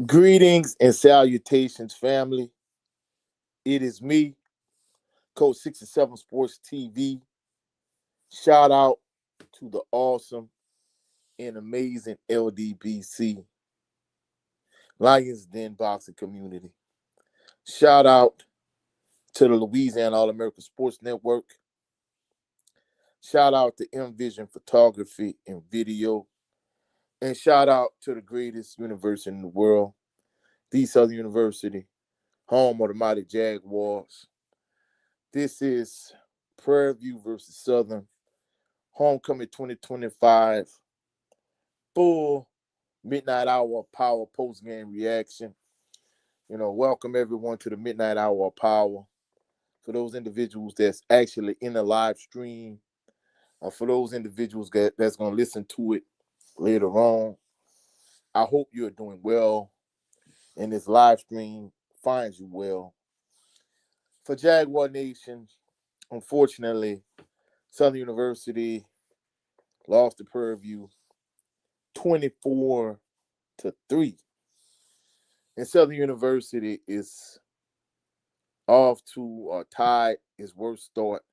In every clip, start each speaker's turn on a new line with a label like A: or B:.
A: Greetings and salutations, family. It is me, Coach 67 Sports TV. Shout out to the awesome and amazing LDBC, Lions Den boxing community. Shout out to the Louisiana All American Sports Network. Shout out to M Vision Photography and Video. And shout out to the greatest university in the world, the Southern University, home of the mighty Jaguars. This is Prairie View versus Southern, Homecoming 2025, full midnight hour power post-game reaction. Welcome everyone to the midnight hour of power. For those individuals that's actually in the live stream, or for those individuals that's going to listen to it later on, I hope you're doing well and this live stream finds you well. For Jaguar Nation, unfortunately, Southern University lost to Prairie View 24-3. And Southern University is off to or tied its worst start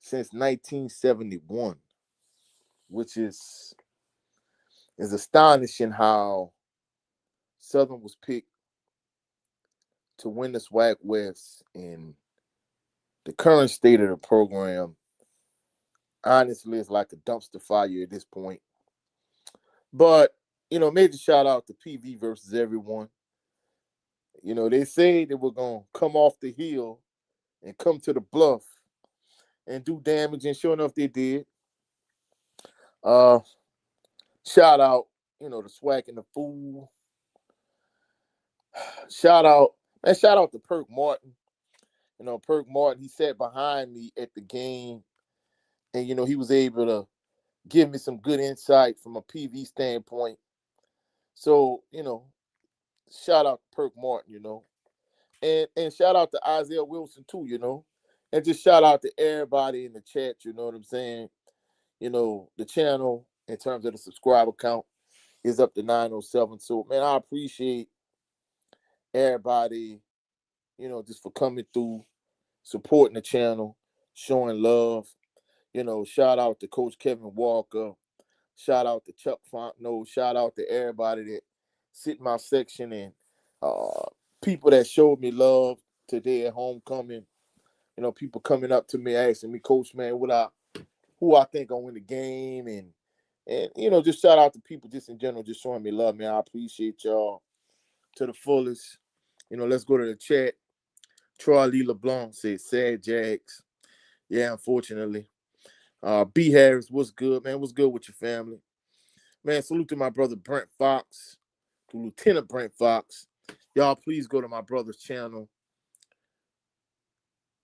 A: since 1971, which is astonishing how Southern was picked to win the SWAC West, and the current state of the program honestly is like a dumpster fire at this point. But, major shout out to PV versus everyone. They say they were going to come off the hill and come to the bluff and do damage, and sure enough, they did. Shout out, the SWAC and the fool. Shout out to Perk Martin. Perk Martin, he sat behind me at the game, and, he was able to give me some good insight from a PV standpoint. So, shout out to Perk Martin, and shout out to Isaiah Wilson too, and just shout out to everybody in the chat, you know what I'm saying? The channel in terms of the subscriber count is up to 907. So, man, I appreciate everybody, just for coming through, supporting the channel, showing love. Shout out to Coach Kevin Walker. Shout out to Chuck Fontenot. Shout out to everybody that sit in my section and people that showed me love today at homecoming. People coming up to me asking me, Coach, man, who I think gonna win the game, and just shout out to people just in general, just showing me love, man. I appreciate y'all to the fullest. Let's go to the chat. Troy Lee LeBlanc said, sad Jags. Yeah, unfortunately. B Harris, what's good, man? What's good with your family? Man, salute to my brother Brent Fox, to Lieutenant Brent Fox. Y'all, please go to my brother's channel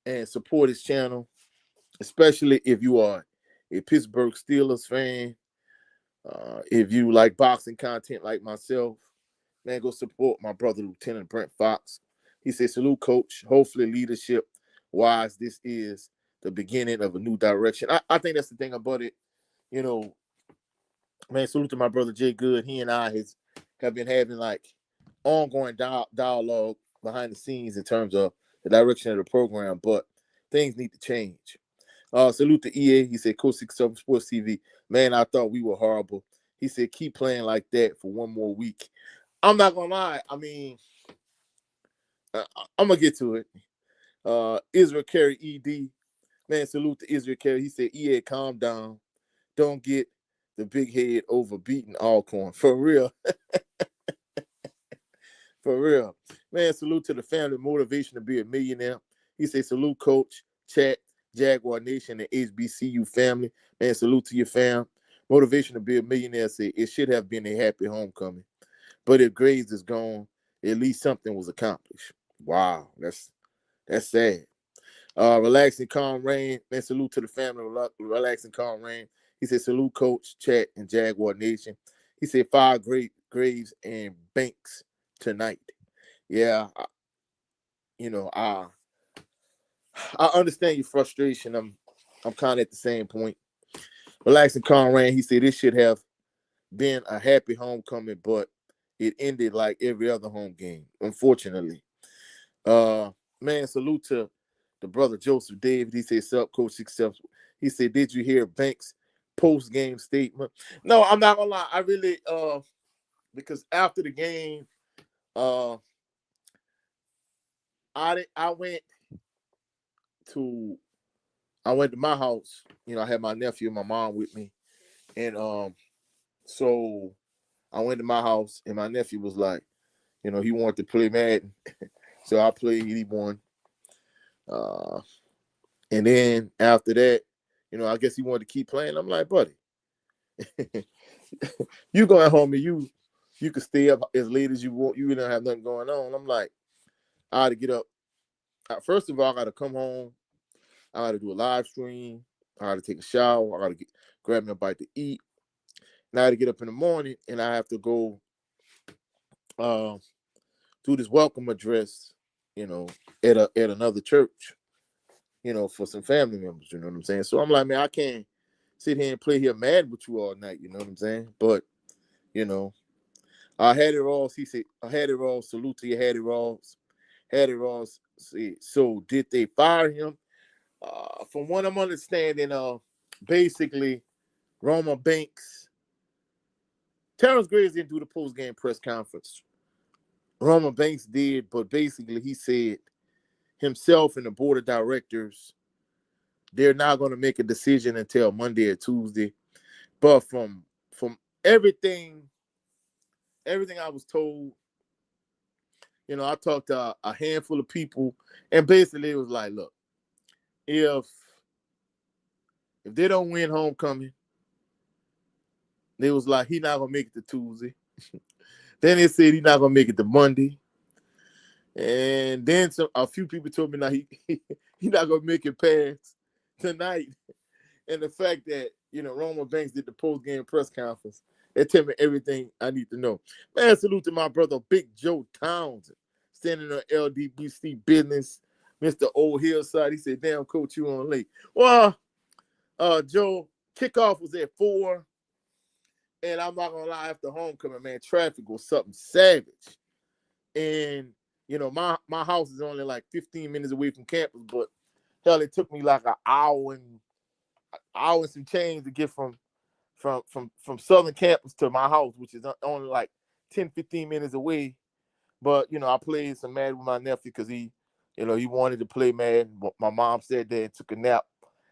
A: and support his channel, especially if you are a Pittsburgh Steelers fan. If you like boxing content like myself, man, go support my brother, Lieutenant Brent Fox. He said, salute, coach. Hopefully, leadership-wise, this is the beginning of a new direction. I think that's the thing about it. Man, salute to my brother, Jay Good. He and I have been having, like, ongoing dialogue behind the scenes in terms of the direction of the program, but things need to change. Salute to EA. He said, Coach 67 Sports TV. Man, I thought we were horrible. He said, keep playing like that for one more week. I'm not going to lie. I mean, I'm going to get to it. Israel Carey ED. Man, salute to Israel Carey. He said, EA, calm down. Don't get the big head over beating Alcorn. For real. For real. Man, salute to the family. Motivation to be a millionaire. He said, salute, coach, chat, Jaguar Nation, and HBCU family. Man, salute to your fam. Motivation to be a millionaire said, it should have been a happy homecoming. But if Graves is gone, at least something was accomplished. Wow, that's sad. Relaxing calm rain. Man, salute to the family. Relaxing calm rain. He said, salute, coach, chat, and Jaguar Nation. He said, fire Graves and Banks tonight. Yeah, I understand your frustration. I'm kind of at the same point. Relaxing calm rain. He said, this should have been a happy homecoming, but it ended like every other home game, unfortunately. Man, salute to the brother Joseph David. He said, "Sup, Coach Success." He said, "Did you hear Banks' post-game statement?" No, I'm not gonna lie. I really because after the game, uh I to went to my house. I had my nephew and my mom with me. And so I went to my house and my nephew was like, he wanted to play Madden. So I played, he won. And then after that, I guess he wanted to keep playing. I'm like, buddy, you going home and you can stay up as late as you want. You don't have nothing going on. I'm like, I had to get up. First of all, I got to come home. I got to do a live stream. I got to take a shower. I got to grab me a bite to eat. And I had to get up in the morning and I have to go do this welcome address, at another church, for some family members. You know what I'm saying? So I'm like, man, I can't sit here and play here mad with you all night. You know what I'm saying? But I had it all. He said, I had it all. Salute to you, had it all. Had it all. So did they fire him? From what I'm understanding, basically, Roma Banks, Terrence Graves didn't do the post-game press conference. Roma Banks did, but basically he said himself and the board of directors, they're not going to make a decision until Monday or Tuesday. But from everything I was told, I talked to a handful of people, and basically it was like, look, if they don't win homecoming, they was like, he not gonna make it to Tuesday. Then they said he's not gonna make it to Monday. And then a few people told me now he not gonna make it past tonight. And the fact that Roma Banks did the post-game press conference, it tell me everything I need to know. Man, salute to my brother Big Joe Townsend, standing on LDBC business, Mr. Old Hillside. He said, "Damn, Coach, you on late." Well, Joe, kickoff was at 4, and I'm not gonna lie, after homecoming, man, traffic was something savage. And my house is only like 15 minutes away from campus, but hell, it took me like an hour and some change to get from Southern Campus to my house, which is only like 10, 15 minutes away. But I played some Madden with my nephew because he wanted to play Madden. My mom said that and took a nap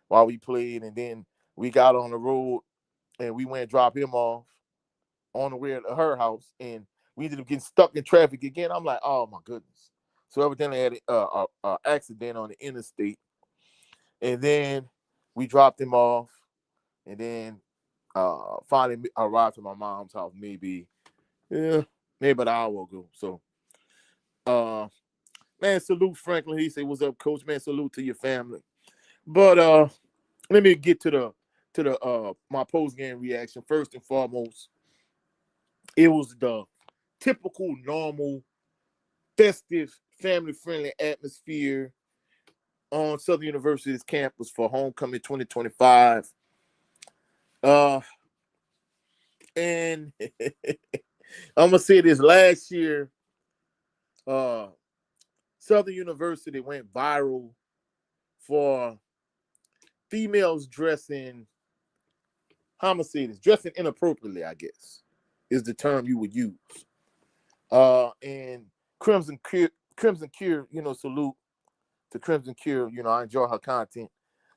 A: while we played, and then we got on the road and we went and dropped him off on the way to her house, and we ended up getting stuck in traffic again. I'm like, oh my goodness. So evidently I had an accident on the interstate, and then we dropped him off, and then finally arrived to my mom's house maybe an hour ago. So man, salute Franklin. He said, "What's up, Coach?" Man, salute to your family. But let me get to the my post game reaction. First and foremost, it was the typical, normal, festive, family-friendly atmosphere on Southern University's campus for homecoming 2025. And I'm gonna say this: last year, Southern University went viral for females dressing. How am I say this? Dressing inappropriately, I guess, is the term you would use. And Crimson Cure, salute to Crimson Cure. I enjoy her content.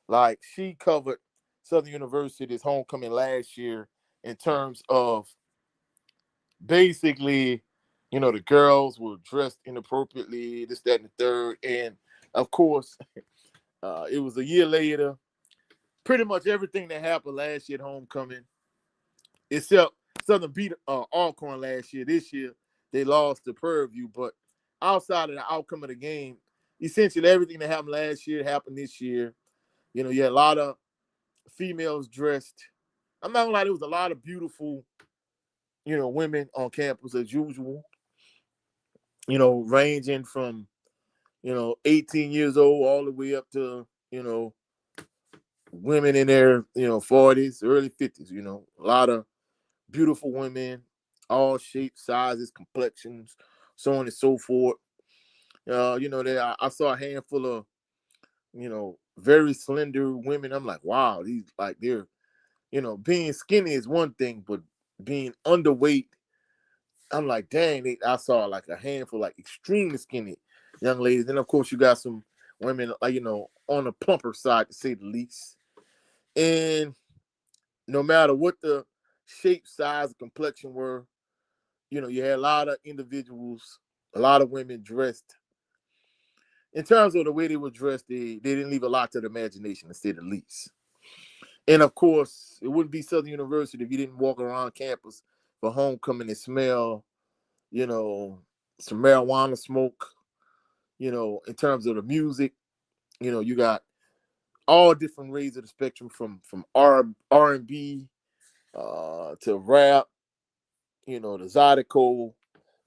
A: Like, she covered Southern University's homecoming last year in terms of basically, the girls were dressed inappropriately, this, that, and the third. And of course, it was a year later. Pretty much everything that happened last year at homecoming, except Southern beat Alcorn last year. This year, they lost to Prairie View. But outside of the outcome of the game, essentially everything that happened last year happened this year. You had a lot of females dressed. I'm not gonna lie, there was a lot of beautiful, women on campus as usual. Ranging from, 18 years old all the way up to, women in their, 40s, early 50s. A lot of beautiful women. all shapes, sizes, complexions, so on and so forth. I saw a handful of, very slender women. I'm like, wow, these like they're, being skinny is one thing, but being underweight, I'm like, dang, I saw like a handful, like extremely skinny young ladies. Then of course you got some women, like, on the plumper side to say the least. And no matter what the shape, size, complexion were, you had a lot of individuals, a lot of women dressed. In terms of the way they were dressed, they didn't leave a lot to the imagination, to say the least. And of course, it wouldn't be Southern University if you didn't walk around campus for homecoming and smell, you know, some marijuana smoke. In terms of the music, you got all different rays of the spectrum, from R&B to rap, to Zydeco.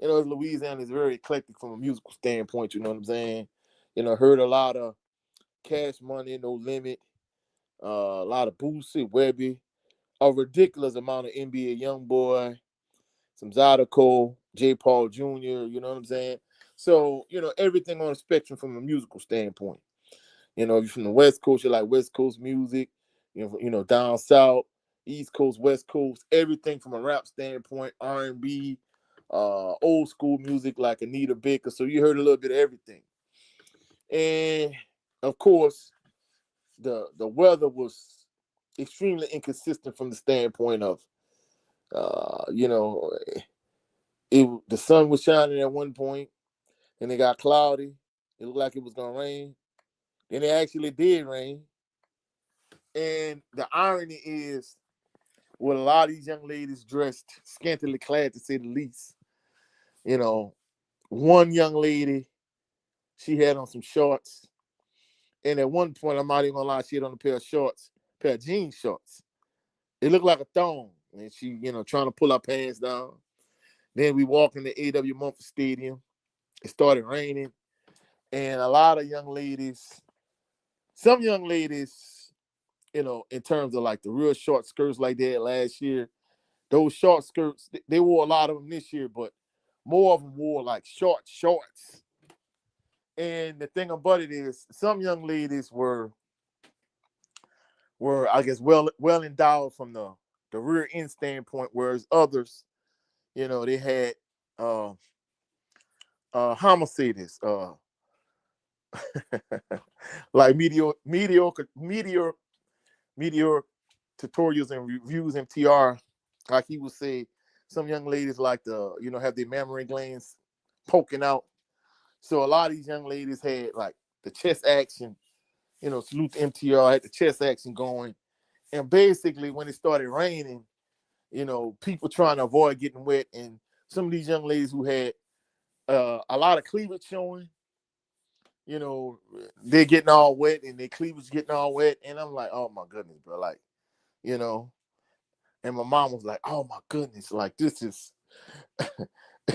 A: Louisiana is very eclectic from a musical standpoint. You know what I'm saying? Heard a lot of Cash Money, No Limit, a lot of Boosie, Webby, a ridiculous amount of NBA YoungBoy, some Zydeco, J. Paul Jr. You know what I'm saying? So everything on the spectrum from a musical standpoint. If you're from the West Coast, you like West Coast music. Down South, East Coast, West Coast, everything from a rap standpoint, R&B, old school music like Anita Baker. So you heard a little bit of everything. And of course, the weather was extremely inconsistent from the standpoint of, the sun was shining at one point, and it got cloudy. It looked like it was gonna rain. Then it actually did rain. And the irony is, with a lot of these young ladies dressed scantily clad, to say the least, one young lady, she had on some shorts. And at one point, I'm not even gonna lie, she had on a pair of shorts, pair of jean shorts. It looked like a thong. And she, trying to pull her pants down. Then we walked in the A.W. Mumford Stadium. It started raining. And a lot of young ladies, some young ladies, in terms of like the real short skirts like they had last year, those short skirts, they wore a lot of them this year, but more of them wore like short shorts. And the thing about it is, some young ladies were I guess well endowed from the rear end standpoint, whereas others, they had homicides, like meteor tutorials and reviews, MTR, like he would say, some young ladies like to, have their mammary glands poking out. So a lot of these young ladies had like the chest action, salute to MTR, had the chest action going. And basically when it started raining, people trying to avoid getting wet. And some of these young ladies who had a lot of cleavage showing, they're getting all wet and their cleavage getting all wet. And I'm like, oh my goodness, bro. Like, and my mom was like, oh my goodness, like this is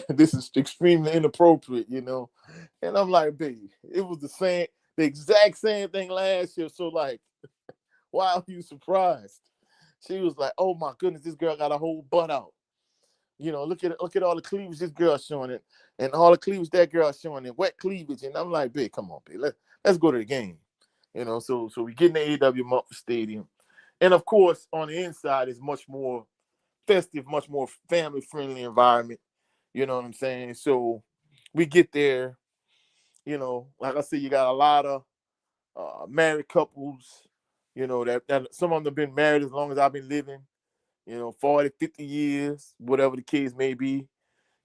A: this is extremely inappropriate, And I'm like, baby, it was the exact same thing last year. So like, why are you surprised? She was like, oh my goodness, this girl got a whole butt out. Look at all the cleavage this girl showing it, and all the cleavage that girl showing it, wet cleavage. And I'm like, babe, come on, babe, let's go to the game. So we get in the A.W. Mumford Stadium. And of course, on the inside is much more festive, much more family-friendly environment. You know what I'm saying? So we get there, like I said, you got a lot of married couples, that some of them have been married as long as I've been living, 40, 50 years, whatever the case may be.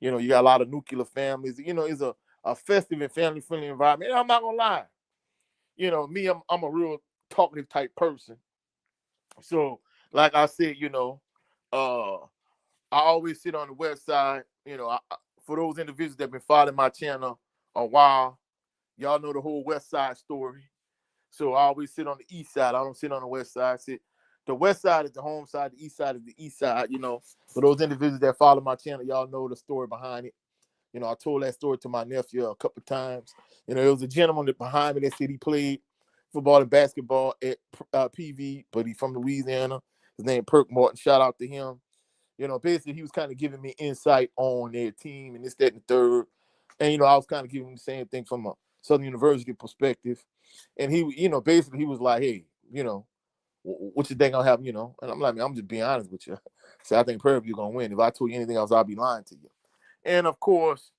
A: You got a lot of nuclear families. It's a festive and family-friendly environment. And I'm not going to lie. Me, I'm a real talkative type person. So, like I said, I always sit on the west side. For those individuals that have been following my channel a while, y'all know the whole west side story. So I always sit on the east side. I don't sit on the west side. The west side is the home side. The east side is the east side. For those individuals that follow my channel, y'all know the story behind it. I told that story to my nephew a couple of times. There was a gentleman behind me that said he played football and basketball at PV, but he's from Louisiana. His name Perk Martin. Shout out to him. Basically he was kind of giving me insight on their team and this, that, and the third. And, I was kind of giving him the same thing from a Southern University perspective. And he, basically he was like, hey, what you think I'll have, And I'm like, man, I'm just being honest with you. So I think Prairie View going to win. If I told you anything else, I'll be lying to you. And, of course,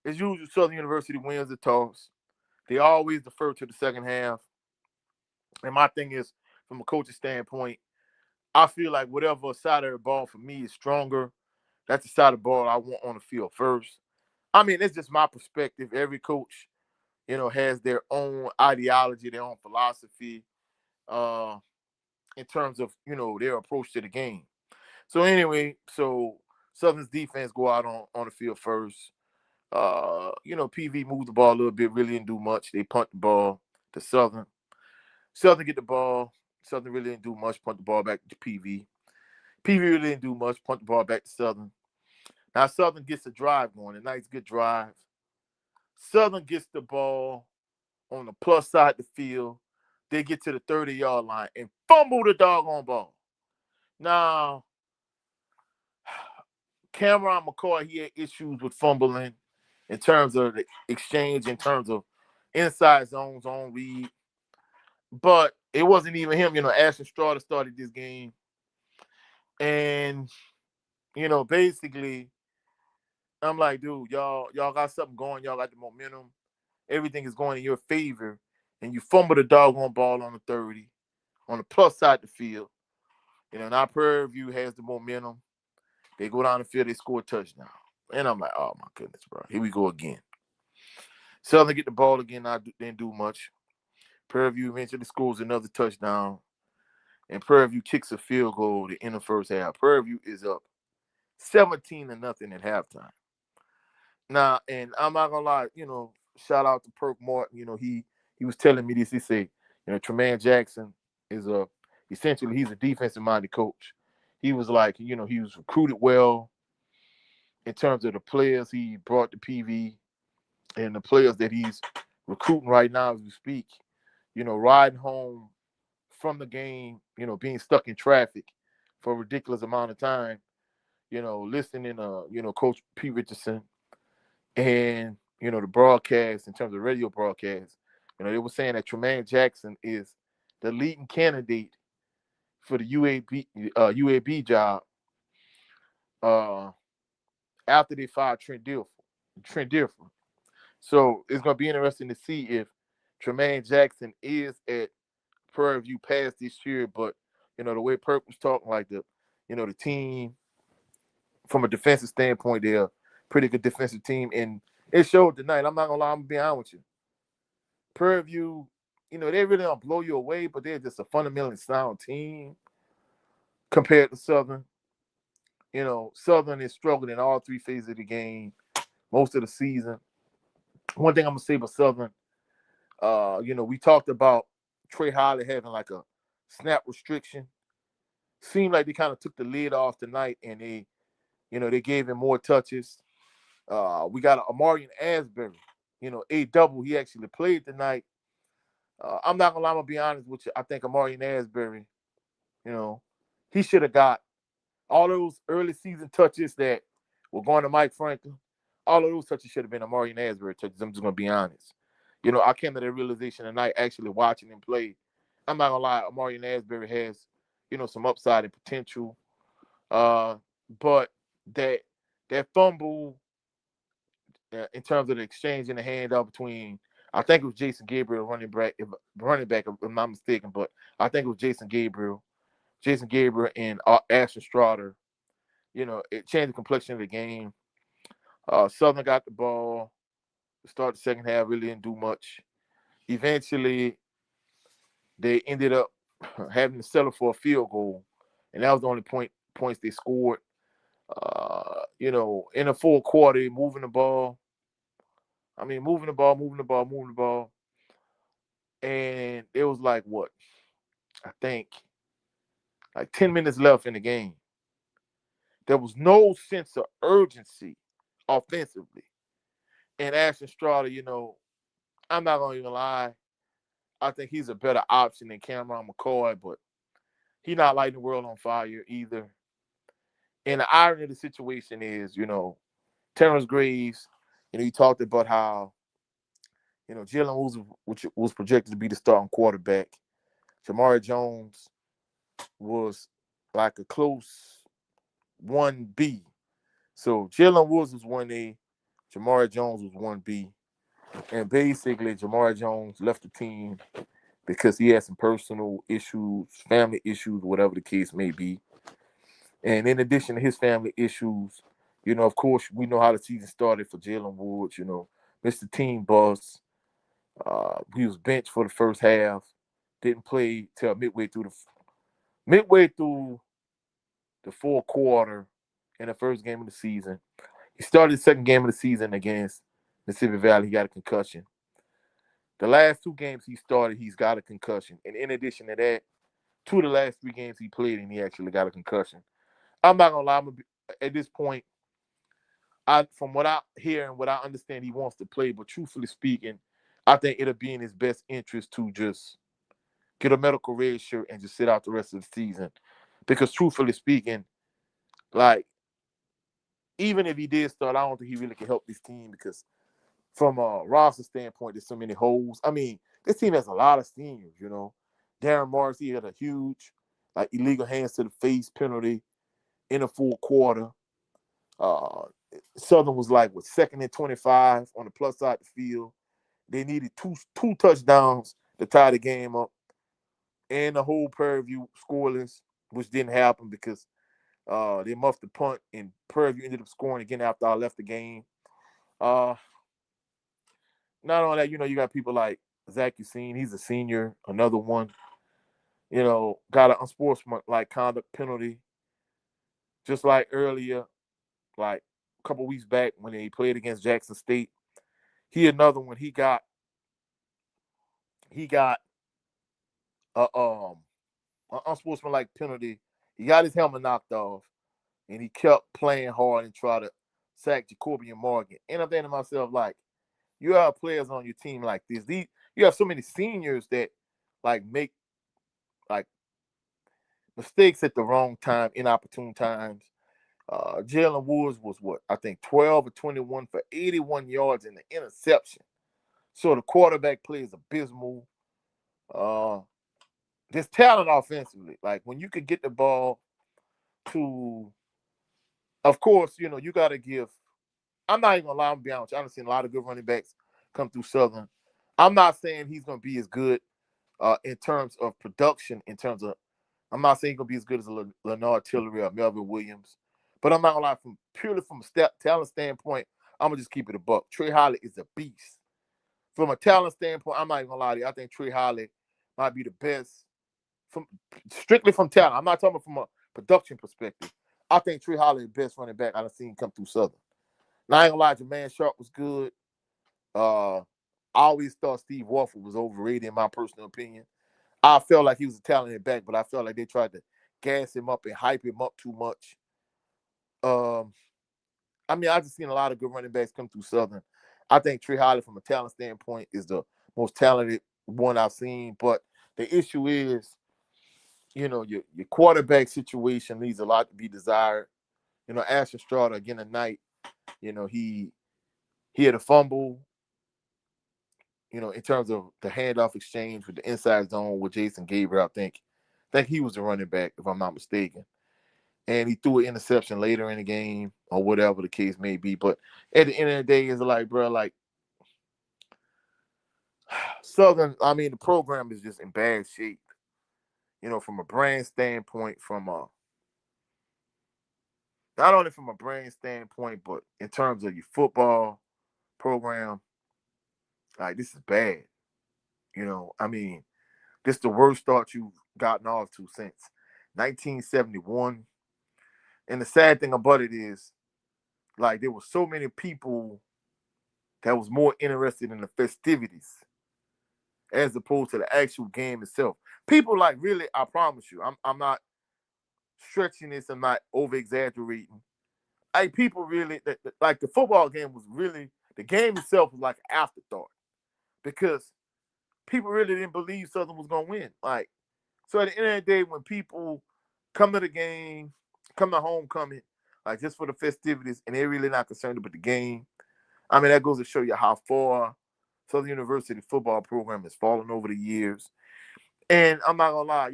A: as usual, Southern University wins the toss. They always defer to the second half. And my thing is, from a coaching standpoint, I feel like whatever side of the ball for me is stronger, that's the side of the ball I want on the field first. I mean, it's just my perspective. Every coach, has their own ideology, their own philosophy in terms of, their approach to the game. So anyway, Southern's defense go out on the field first. PV moved the ball a little bit, really didn't do much. They punt the ball to Southern. Southern get the ball. Southern really didn't do much, punt the ball back to PV. PV really didn't do much, punt the ball back to Southern. Now Southern gets a drive going, a nice good drive. Southern gets the ball on the plus side of the field. They get to the 30-yard line and fumble the doggone ball. Now, Cameron McCoy, he had issues with fumbling in terms of the exchange, in terms of inside zones on read. But it wasn't even him. Ashton Strada started this game. And, basically, I'm like, dude, y'all got something going. Y'all got the momentum. Everything is going in your favor. And you fumble the doggone ball on the 30, on the plus side of the field. Now Prairie View has the momentum. They go down the field, they score a touchdown. And I'm like, oh, my goodness, bro. Here we go again. Southern get the ball again, didn't do much. Prairie View eventually scores another touchdown. And Prairie View kicks a field goal to end the first half. Prairie View is up 17-0 at halftime. Now, and I'm not going to lie, shout out to Perk Martin. He was telling me this. He said, Tremaine Jackson is essentially he's a defensive-minded coach. He was like, he was recruited well in terms of the players he brought to PV and the players that he's recruiting right now as we speak, riding home from the game, being stuck in traffic for a ridiculous amount of time, listening to, Coach P. Richardson and, the broadcast in terms of radio broadcast, they were saying that Tremaine Jackson is the leading candidate for the UAB job after they fired Trent Dilfer. So it's going to be interesting to see if Tremaine Jackson is at Prairie View past this year. But, the way Perk was talking, like the team, from a defensive standpoint, they're a pretty good defensive team. And it showed tonight. I'm not going to lie, I'm going to be honest with you. Prairie View, they really don't blow you away, but they're just a fundamentally sound team compared to Southern. Southern is struggling in all three phases of the game most of the season. One thing I'm going to say about Southern, we talked about Trey Holly having like a snap restriction. Seemed like they kind of took the lid off tonight and they gave him more touches. We got Amarian Asbury, A-double. He actually played tonight. I'm not going to lie, I'm going to be honest with you. I think Amarian Asbury, he should have got all those early season touches that were going to Mike Franklin. All of those touches should have been Amarian Asbury touches. I'm just going to be honest. I came to that realization tonight actually watching him play. I'm not going to lie, Amarian Asbury has, some upside and potential. But that fumble in terms of the exchange and the handoff between, I think it was Jason Gabriel, running back, if I'm not mistaken, but I think it was Jason Gabriel and Ashton Strada. It changed the complexion of the game. Southern got the ball. The start of the second half really didn't do much. Eventually, they ended up having to settle for a field goal, and that was the only points they scored. In the fourth quarter, moving the ball. Moving the ball. And it was like, what? I think like 10 minutes left in the game. There was no sense of urgency offensively. And Ashton Strada, I'm not going to even lie. I think he's a better option than Cameron McCoy, but he's not lighting the world on fire either. And the irony of the situation is, Terrence Graves, he talked about how, Jalen Woods, which was projected to be the starting quarterback. Jamari Jones was like a close 1B. So Jalen Woods was 1A, Jamari Jones was 1B. And basically, Jamari Jones left the team because he had some personal issues, family issues, whatever the case may be. And in addition to his family issues, of course, we know how the season started for Jalen Woods, Mr. Team Boss. He was benched for the first half, didn't play till midway through the fourth quarter in the first game of the season. He started the second game of the season against Mississippi Valley. He got a concussion. The last two games he started, he's got a concussion. And in addition to that, two of the last three games he played and he actually got a concussion. I'm not gonna lie, at this point, from what I hear and what I understand, he wants to play. But truthfully speaking, I think it'll be in his best interest to just get a medical red shirt and just sit out the rest of the season. Because truthfully speaking, like, even if he did start, I don't think he really can help this team because from a roster standpoint, there's so many holes. I mean, this team has a lot of seniors, Darren Morris, he had a huge, illegal hands to the face penalty in the fourth quarter. Uh, Southern was with second and 25 on the plus side of the field. They needed two touchdowns to tie the game up. And the whole Prairie View scoreless, which didn't happen because they muffed the punt and Prairie View ended up scoring again after I left the game. Not only that, you got people like Zach Yassine, he's a senior, another one, got an unsportsmanlike conduct penalty. Just like earlier, like a couple weeks back when he played against Jackson State, another one, he got an unsportsmanlike penalty. He got his helmet knocked off, and he kept playing hard and tried to sack Jacobian Morgan. And I'm thinking to myself, you have players on your team like this. You have so many seniors that make mistakes at the wrong time, inopportune times. Jalen Woods was I think 12 or 21 for 81 yards and an interception. So the quarterback play is abysmal. There's talent offensively. When you could get the ball to, of course, you got to give. I'm not even gonna lie, I'm be honest. I've seen a lot of good running backs come through Southern. I'm not saying he's gonna be as good in terms of production. I'm not saying he's gonna be as good as Leonard Tillery or Melvin Williams. But I'm not gonna lie, purely from a talent standpoint, I'm gonna just keep it a buck. Trey Holly is a beast. From a talent standpoint, I'm not even gonna lie to you. I think Trey Holly might be the best strictly from talent. I'm not talking from a production perspective. I think Trey Holly is the best running back I've seen come through Southern. Now, I ain't gonna lie, Jermaine Sharp was good. I always thought Steve Warford was overrated, in my personal opinion. I felt like he was a talented back, but I felt like they tried to gas him up and hype him up too much. I've just seen a lot of good running backs come through Southern. I think Trey Holly, from a talent standpoint, is the most talented one I've seen. But the issue is, your quarterback situation leaves a lot to be desired. Ashton Strada again tonight, he had a fumble, in terms of the handoff exchange with the inside zone with Jason Gabriel. I think he was the running back, if I'm not mistaken. And he threw an interception later in the game or whatever the case may be. But at the end of the day, it's Southern, the program is just in bad shape. From a brand standpoint, not only from a brand standpoint, but in terms of your football program, this is bad. This is the worst start you've gotten off to since 1971. And the sad thing about it is, there were so many people that was more interested in the festivities as opposed to the actual game itself. People really, I promise you, I'm not stretching this, I'm not over exaggerating. People really the football game was really, the game itself was like an afterthought because people really didn't believe Southern was gonna win. So at the end of the day, when people come to the game, come to homecoming, like just for the festivities, and they're really not concerned about the game. I mean, that goes to show you how far Southern University football program has fallen over the years. And I'm not gonna lie,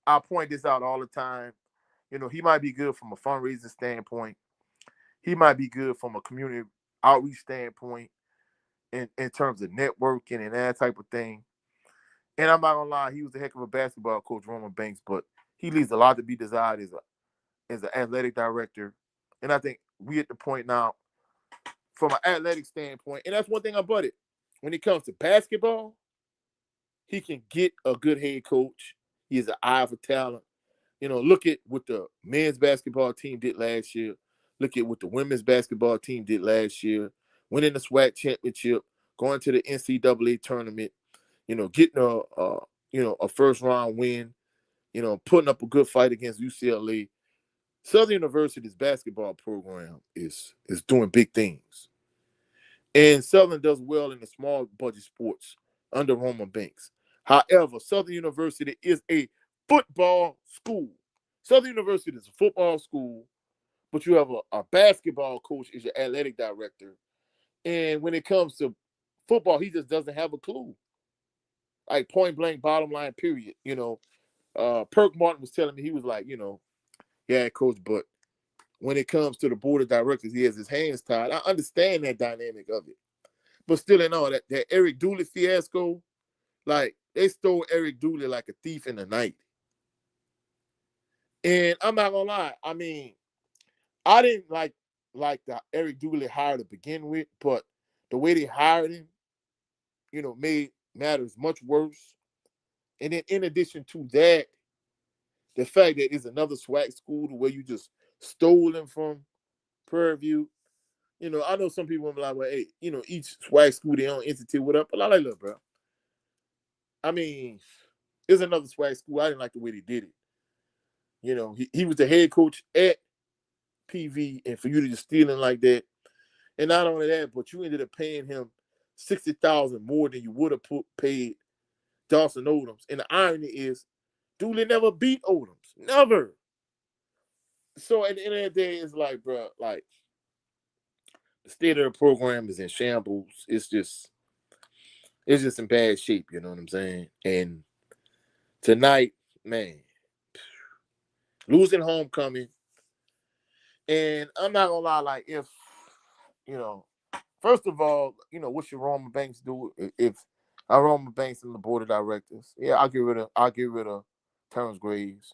A: I point this out all the time. He might be good from a fundraising standpoint. He might be good from a community outreach standpoint in terms of networking and that type of thing. And I'm not gonna lie, he was a heck of a basketball coach, Roman Banks, but he leaves a lot to be desired as an athletic director. And I think we at the point now, from an athletic standpoint, and that's one thing about it. When it comes to basketball, he can get a good head coach. He has an eye for talent. Look at what the men's basketball team did last year. Look at what the women's basketball team did last year. Winning the SWAC championship, going to the NCAA tournament, getting a first round win, putting up a good fight against UCLA. Southern University's basketball program is doing big things. And Southern does well in the small budget sports under Roman Banks. However, Southern University is a football school. Southern University is a football school, but you have a basketball coach as your athletic director. And when it comes to football, he just doesn't have a clue. Like point blank, bottom line, period. Perk Martin was telling me, he was like, yeah, coach, but when it comes to the board of directors, he has his hands tied. I understand that dynamic of it. But still in all, that Eric Dooley fiasco, like, they stole Eric Dooley like a thief in the night. And I'm not gonna lie, I mean, I didn't like the Eric Dooley hire to begin with, but the way they hired him, made matters much worse. And then in addition to that, the fact that it's another SWAC school where you just stole him from Prairie View. I know some people will be like, well, hey, each SWAC school their own entity, whatever. But I like, look, bro. I mean, it's another SWAC school. I didn't like the way they did it. He was the head coach at PV, and for you to just steal him like that, and not only that, but you ended up paying him $60,000 more than you would have paid Dawson Odoms. And the irony is, Dooley never beat Odoms, never. So at the end of the day, it's like, bro, like, the state of the program is in shambles. It's just in bad shape. You know what I'm saying? And tonight, man, losing homecoming. And I'm not gonna lie, like, if first of all, what should Roman Banks do if I Roman Banks in the board of directors? Yeah, I'll get rid of Terrence Graves.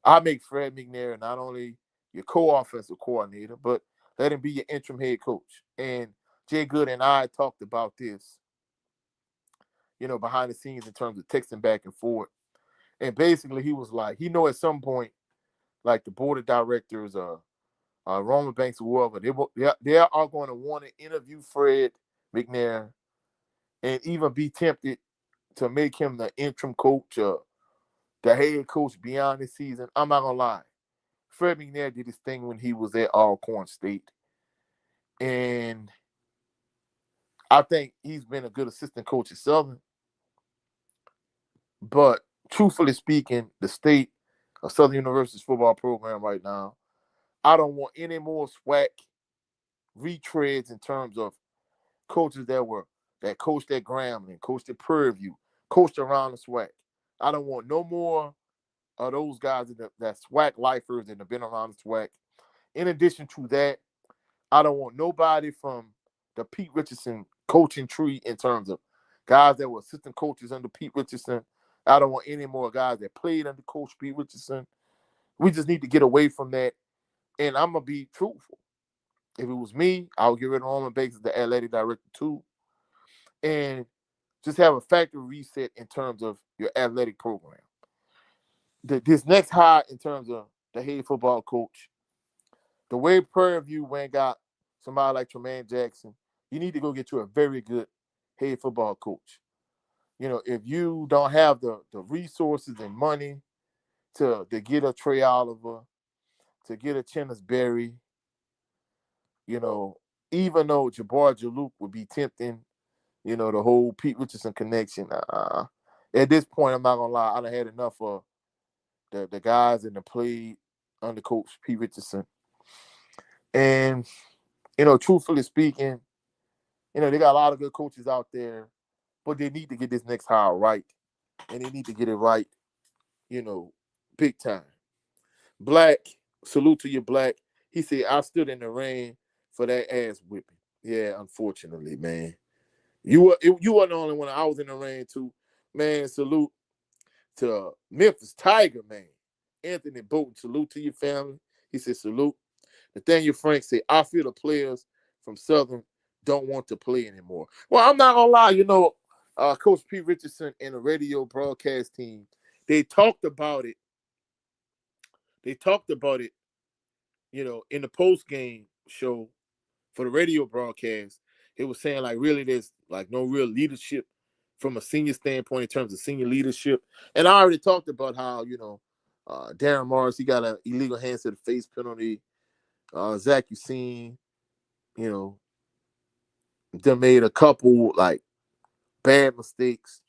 A: I make Fred McNair not only your co-offensive coordinator, but let him be your interim head coach. And Jay Good and I talked about this, behind the scenes in terms of texting back and forth. And basically, he was like, he know at some point, like, the board of directors, Roman Banks or whoever, they are going to want to interview Fred McNair and even be tempted to make him the interim coach, the head coach beyond this season. I'm not gonna lie, Fred McNair did his thing when he was at Alcorn State, and I think he's been a good assistant coach at Southern. But truthfully speaking, the state of Southern University's football program right now, I don't want any more SWAC retreads in terms of coaches that coached at Grambling, coached at Prairie View, coached around the SWAC. I don't want no more of those guys that SWAC lifers that have been around the SWAC. In addition to that, I don't want nobody from the Pete Richardson coaching tree in terms of guys that were assistant coaches under Pete Richardson. I don't want any more guys that played under Coach Pete Richardson. We just need to get away from that. And I'm going to be truthful. If it was me, I would get rid of Roman Banks as the athletic director too. And just have a factory reset in terms of your athletic program. This next hire in terms of the head football coach, the way Prairie View went and got somebody like Tremaine Jackson, you need to go get you a very good head football coach. If you don't have the resources and money to get a Trey Oliver, to get a Chennis Berry, even though Jabbar Jaluk would be tempting, the whole Pete Richardson connection. At this point, I'm not gonna lie, I done had enough of the guys in the play under Coach P. Richardson. And, truthfully speaking, they got a lot of good coaches out there, but they need to get this next hire right. And they need to get it right, big time. Black, salute to you, Black. He said, I stood in the rain for that ass whipping. Yeah, unfortunately, man. You weren't the only one. I was in the rain too. Man, salute to Memphis Tiger, man. Anthony Bolton, salute to your family. He said, salute. Nathaniel Frank said, I feel the players from Southern don't want to play anymore. Well, I'm not going to lie. Coach P. Richardson and the radio broadcast team, they talked about it. In the post-game show for the radio broadcast. It was saying, like, really there's, like, no real leadership from a senior standpoint in terms of senior leadership. And I already talked about how, Darren Morris, he got an illegal hands to the face penalty. Zach Usain, they made a couple, like, bad mistakes.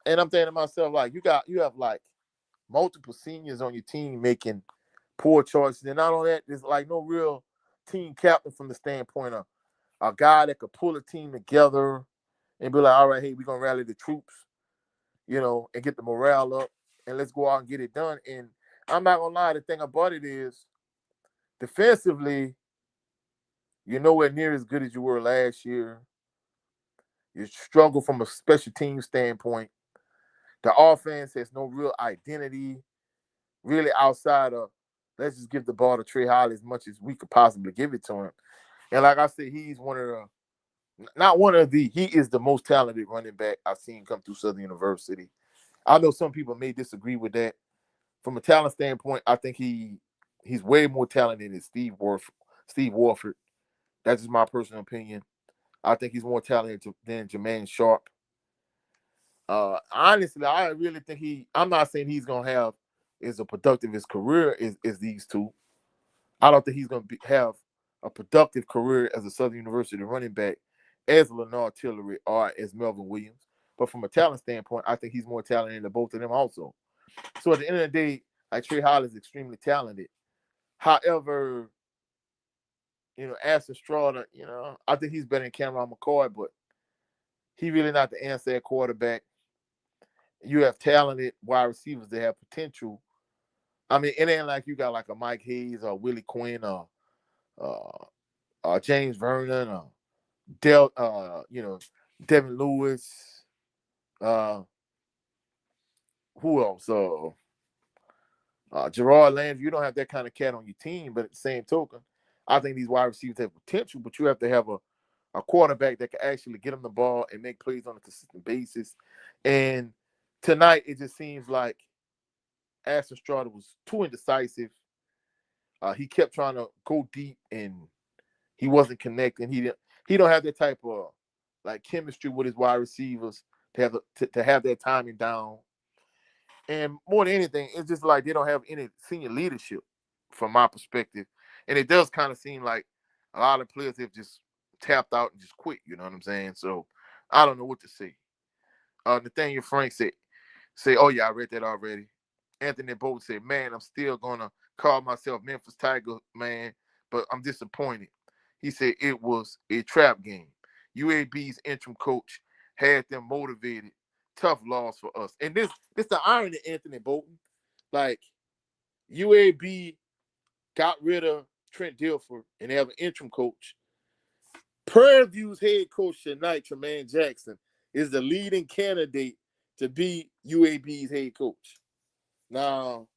A: And I'm thinking to myself, like, you have, like, multiple seniors on your team making poor choices. And not only that, there's, like, no real team captain from the standpoint of a guy that could pull a team together and be like, all right, hey, we're going to rally the troops, and get the morale up, and let's go out and get it done. And I'm not going to lie, the thing about it is, defensively, you're nowhere near as good as you were last year. You struggle from a special team standpoint. The offense has no real identity, really outside of, let's just give the ball to Trey Holly as much as we could possibly give it to him. And like I said, he's he is the most talented running back I've seen come through Southern University. I know some people may disagree with that. From a talent standpoint, I think he's way more talented than Steve Warford. That's just my personal opinion. I think he's more talented than Jermaine Sharp. Honestly, I really think I'm not saying he's going to have as a productive his career as these two. I don't think he's going to have a productive career as a Southern University running back as Lenore Tillery or as Melvin Williams. But from a talent standpoint, I think he's more talented than both of them also. So at the end of the day, like, Trey Holly is extremely talented. However, Ashton Straughter, I think he's better than Cameron McCoy, but he really not the answer at quarterback. You have talented wide receivers that have potential. I mean, it ain't like you got like a Mike Hayes or Willie Quinn or James Vernon or Devin Lewis. Who else? Gerard Landry. You don't have that kind of cat on your team, but at the same token, I think these wide receivers have potential, but you have to have a quarterback that can actually get them the ball and make plays on a consistent basis. And tonight, it just seems like Ashton Straughter was too indecisive. He kept trying to go deep, and he wasn't connecting. He don't have that type of, like, chemistry with his wide receivers to have that timing down. And more than anything, it's just like they don't have any senior leadership from my perspective. And it does kind of seem like a lot of players have just tapped out and just quit. You know what I'm saying? So I don't know what to say. Nathaniel Frank said, oh, yeah, I read that already. Anthony Bolton said, man, I'm still going to call myself Memphis Tiger, man, but I'm disappointed. He said it was a trap game. UAB's interim coach had them motivated. Tough loss for us. And this the irony, Anthony Bolton. Like, UAB got rid of Trent Dilfer and they have an interim coach. Prairie View's head coach tonight, Tremaine Jackson, is the leading candidate to be UAB's head coach. Now,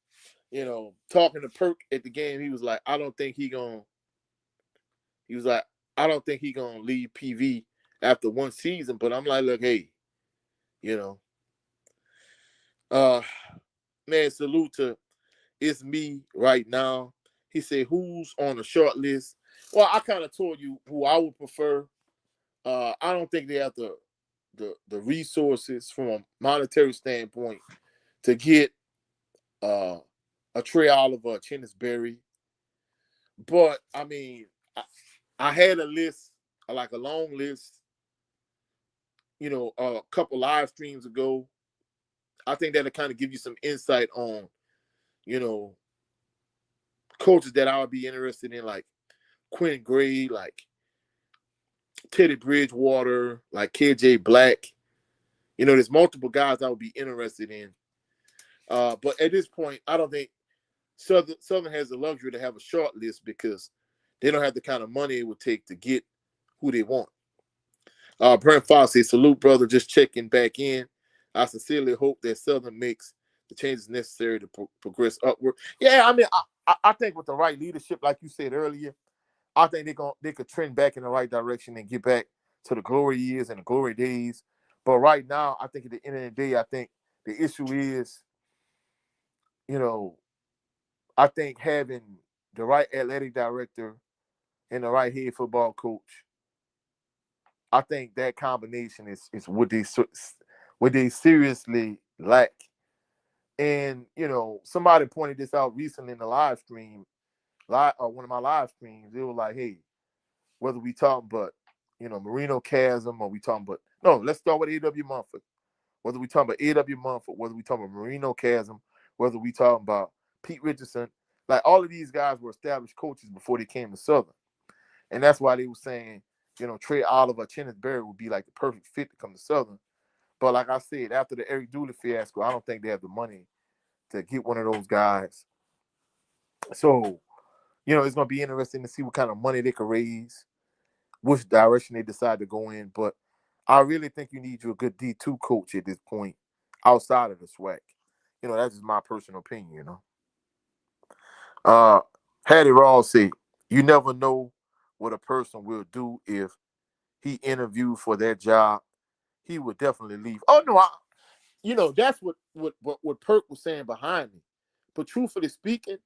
A: talking to Perk at the game, he was like, I don't think he gonna leave PV after one season. But I'm like, look, hey, man, salute to It's Me Right Now. He said, who's on the short list? Well, I kind of told you who I would prefer. I don't think they have the resources from a monetary standpoint to get a Trey Oliver, a Chennis Berry. But, I mean, I had a list, like a long list, a couple live streams ago. I think that'll kind of give you some insight on, coaches that I would be interested in, like Quinn Gray, like Teddy Bridgewater, like KJ Black. There's multiple guys I would be interested in. But at this point, I don't think Southern has the luxury to have a short list because they don't have the kind of money it would take to get who they want. Brent Fox says, salute, brother, just checking back in. I sincerely hope that Southern makes the changes necessary to progress upward. Yeah, I mean, I think with the right leadership, like you said earlier, I think they could trend back in the right direction and get back to the glory years and the glory days. But right now, I think at the end of the day, I think the issue is, I think having the right athletic director and the right head football coach, I think that combination is what they seriously lack. And somebody pointed this out recently in the live stream, one of my live streams. They were like, "Hey, whether we talking about Marino Chasm or we talking about no, let's start with A.W. Mumford. Whether we talking about A.W. Mumford, whether we talking about Marino Chasm, whether we talking about Pete Richardson, like all of these guys were established coaches before they came to Southern, and that's why they were saying, Trey Oliver, Kenneth Berry would be like the perfect fit to come to Southern. But like I said, after the Eric Dooley fiasco, I don't think they have the money to get one of those guys. So, it's going to be interesting to see what kind of money they could raise, which direction they decide to go in. But I really think you need you a good D2 coach at this point outside of the SWAC. That's just my personal opinion, Hattie Rawls said, you never know what a person will do if he interviewed for that job. He would definitely leave. Oh, no, that's what Perk was saying behind me. But truthfully speaking,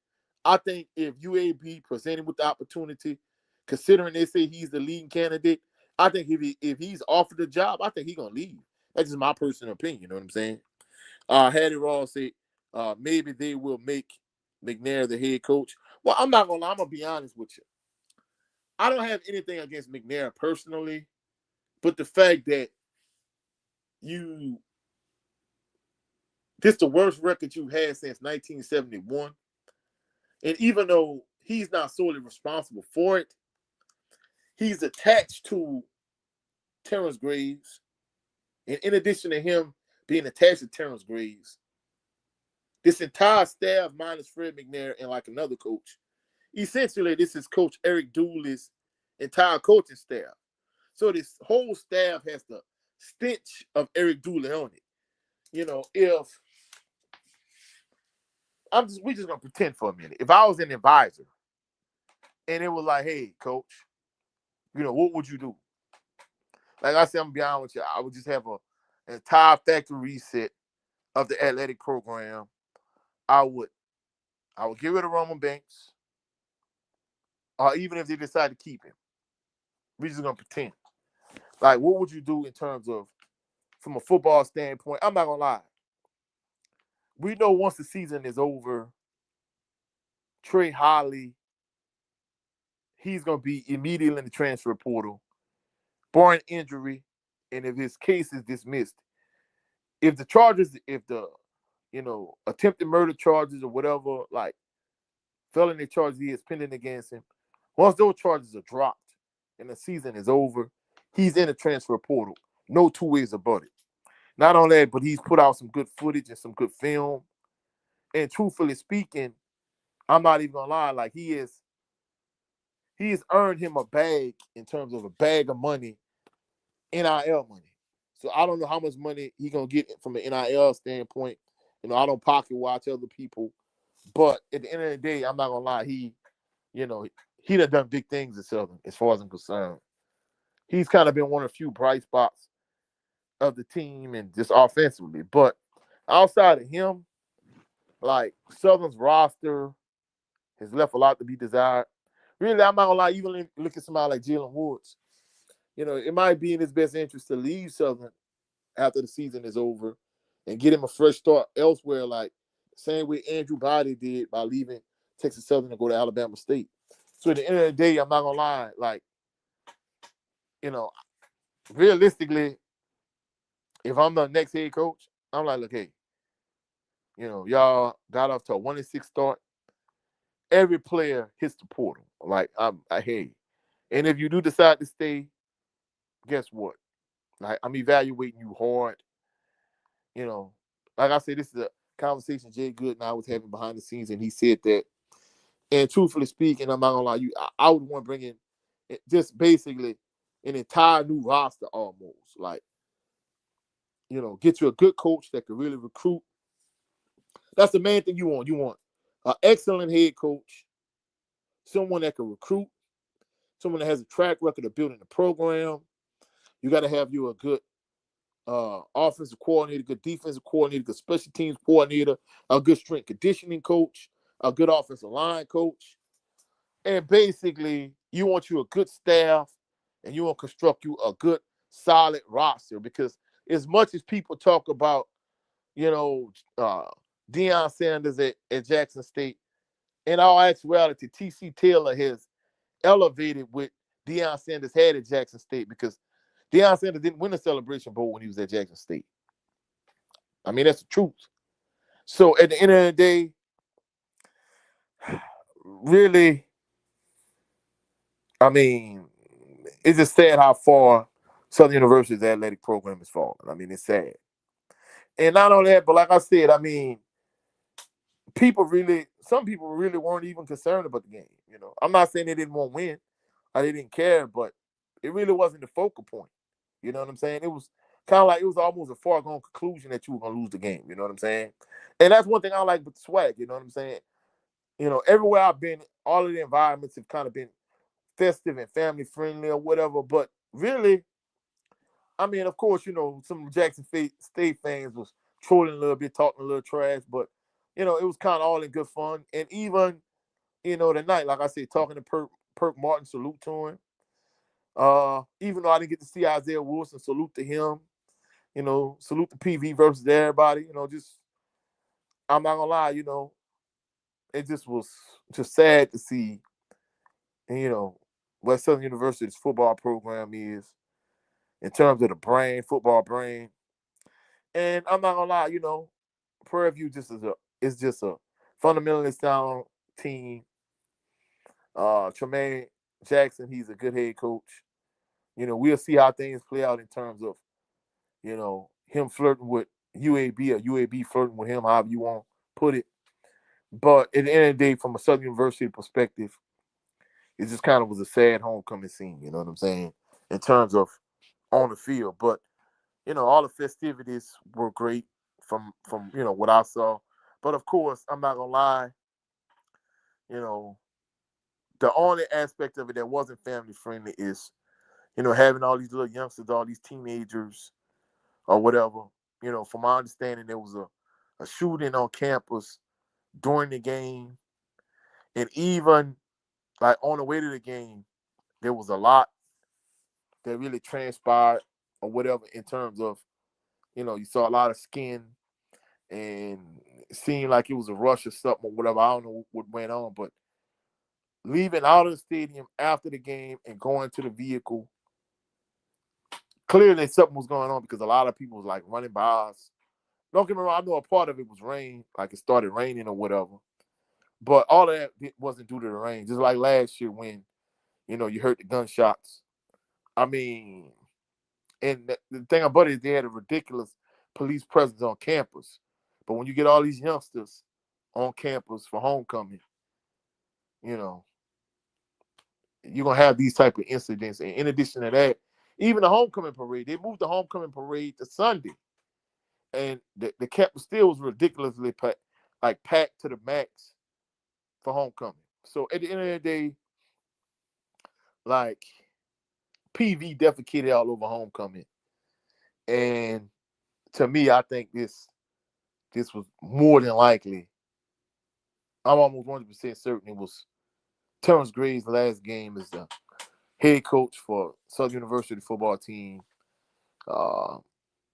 A: I think if UAB presented with the opportunity, considering they say he's the leading candidate, I think if he's offered the job, I think he's gonna leave. That's just my personal opinion. You know what I'm saying? Hattie Ross said maybe they will make McNair the head coach. Well, I'm not gonna lie. I'm gonna be honest with you. I don't have anything against McNair personally, but the fact that this is the worst record you've had since 1971. And even though he's not solely responsible for it, he's attached to Terrence Graves. And in addition to him being attached to Terrence Graves, this entire staff, minus Fred McNair and like another coach, essentially this is Coach Eric Dooley's entire coaching staff. So this whole staff has the stench of Eric Dooley on it. If we just gonna pretend for a minute. If I was an advisor and it was like, hey, coach, what would you do? Like I said, I'm gonna be honest with you. I would just have an entire factory reset of the athletic program. I would get rid of Roman Banks, or even if they decide to keep him, we're just gonna pretend. Like, what would you do in terms of, from a football standpoint? I'm not gonna lie. We know once the season is over, Trey Holly, he's gonna be immediately in the transfer portal, barring injury, and if his case is dismissed. If the attempted murder charges or whatever, like felony charges he is pending against him, once those charges are dropped and the season is over, he's in the transfer portal. No two ways about it. Not only that, but he's put out some good footage and some good film. And truthfully speaking, I'm not even gonna lie, like he has earned him a bag in terms of a bag of money, NIL money. So I don't know how much money he's gonna get from an NIL standpoint. I don't pocket watch other people, but at the end of the day, I'm not gonna lie, he done big things at Southern as far as I'm concerned. He's kind of been one of the few bright spots of the team and just offensively. But outside of him, like Southern's roster has left a lot to be desired. Really, I'm not gonna lie, even look at somebody like Jalen Woods. It might be in his best interest to leave Southern after the season is over and get him a fresh start elsewhere, like the same way Andrew Body did by leaving Texas Southern to go to Alabama State. So at the end of the day, I'm not gonna lie, like, realistically, if I'm the next head coach, I'm like, look, hey, y'all got off to a 1-6 start. every player hits the portal. Like I hear you. And if you do decide to stay, guess what? Like I'm evaluating you hard. You know, like I said, this is a conversation Jay Good and I was having behind the scenes, and he said that. And truthfully speaking, I'm not gonna lie, I would want to bring in just basically an entire new roster almost. Like, get you a good coach that can really recruit. That's the main thing you want. You want an excellent head coach, someone that can recruit, someone that has a track record of building a program. You got to have you a good offensive coordinator, good defensive coordinator, good special teams coordinator, a good strength conditioning coach, a good offensive line coach. And basically, you want you a good staff and you want to construct you a good, solid roster. Because as much as people talk about, Deion Sanders at Jackson State, in all actuality, T.C. Taylor has elevated what Deion Sanders had at Jackson State, because Deion Sanders didn't win the Celebration Bowl when he was at Jackson State. I mean, that's the truth. So at the end of the day, really, I mean, it's just sad how far Southern University's athletic program has fallen. I mean, it's sad. And not only that, but like I said, I mean, some people really weren't even concerned about the game. I'm not saying they didn't want to win or they didn't care, but it really wasn't the focal point. You know what I'm saying? It was kind of like it was almost a foregone conclusion that you were gonna lose the game. You know what I'm saying? And that's one thing I like with the swag. You know what I'm saying? Everywhere I've been, all of the environments have kind of been festive and family friendly or whatever. But really, I mean, of course, some Jackson State fans was trolling a little bit, talking a little trash, but it was kind of all in good fun. And even tonight, like I said, talking to Perk Martin, salute to him. Even though I didn't get to see Isaiah Wilson, salute to him. Salute to PV versus everybody. Just I'm not gonna lie, it just was just sad to see, what Southern University's football program is in terms of the football brain. And I'm not gonna lie, Prairie View is just a fundamentally sound team. Tremaine Jackson, he's a good head coach. We'll see how things play out in terms of, him flirting with UAB or UAB flirting with him, however you want to put it. But at the end of the day, from a Southern University perspective, it just kind of was a sad homecoming scene, you know what I'm saying, in terms of on the field. But, all the festivities were great from what I saw. But, of course, I'm not going to lie, the only aspect of it that wasn't family friendly is, having all these little youngsters, all these teenagers or whatever. From my understanding, there was a shooting on campus during the game. And even like on the way to the game, there was a lot that really transpired or whatever in terms of, you saw a lot of skin and it seemed like it was a rush or something or whatever. I don't know what went on, but leaving out of the stadium after the game and going to the vehicle, clearly something was going on because a lot of people was like running by us. Don't get me wrong, I know a part of it was rain, like it started raining or whatever. But all of that wasn't due to the rain. Just like last year when, you heard the gunshots. I mean, and the thing about it is they had a ridiculous police presence on campus. But when you get all these youngsters on campus for homecoming, you know, you're going to have these type of incidents. And in addition to that, even the homecoming parade, they moved the homecoming parade to Sunday. And the campus still was ridiculously packed to the max for homecoming. So at the end of the day, like, PV defecated all over homecoming. And to me, I think this was more than likely. I'm almost 100% certain it was Terrence Gray's last game as the head coach for Southern University football team. Uh,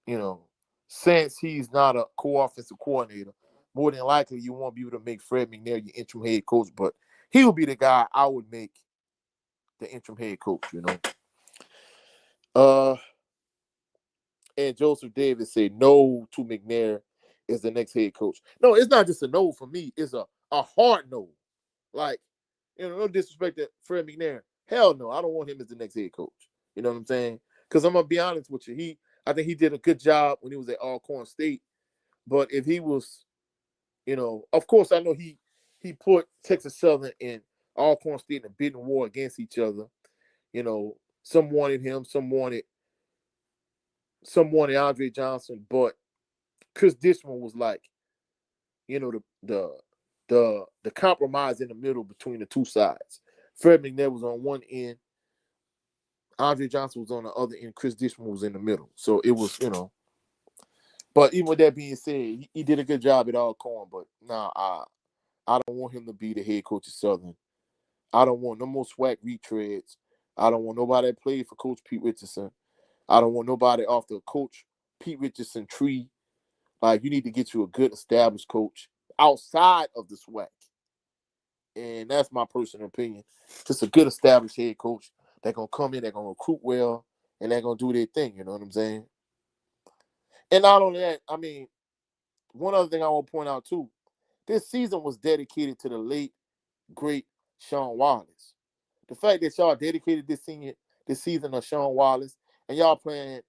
A: you know, since he's not a co-offensive coordinator, more than likely you won't be able to make Fred McNair your interim head coach, but he would be the guy I would make the interim head coach, And Joseph Davis said no to McNair as the next head coach. No, it's not just a no for me. It's a hard no. Like, no disrespect to Fred McNair. Hell no, I don't want him as the next head coach. You know what I'm saying? Because I'm gonna be honest with you. I think he did a good job when he was at Alcorn State. But if he was, of course I know he put Texas Southern and Alcorn State in a bidding war against each other. Some wanted him, some wanted Andre Johnson, but Chris Dishman was like, the compromise in the middle between the two sides. Fred McNair was on one end, Andre Johnson was on the other end, Chris Dishman was in the middle. So it was, But even with that being said, he did a good job at Alcorn. But nah, I don't want him to be the head coach of Southern. I don't want no more swag retreads. I don't want nobody that played for Coach Pete Richardson. I don't want nobody off the Coach Pete Richardson tree. Like, you need to get you a good established coach outside of the SWAC. And that's my personal opinion. Just a good established head coach that's going to come in, they're going to recruit well, and they're going to do their thing. You know what I'm saying? And not only that, I mean, one other thing I want to point out, too. This season was dedicated to the late, great Sean Wallace. The fact that y'all dedicated this season to Sean Wallace, and y'all playing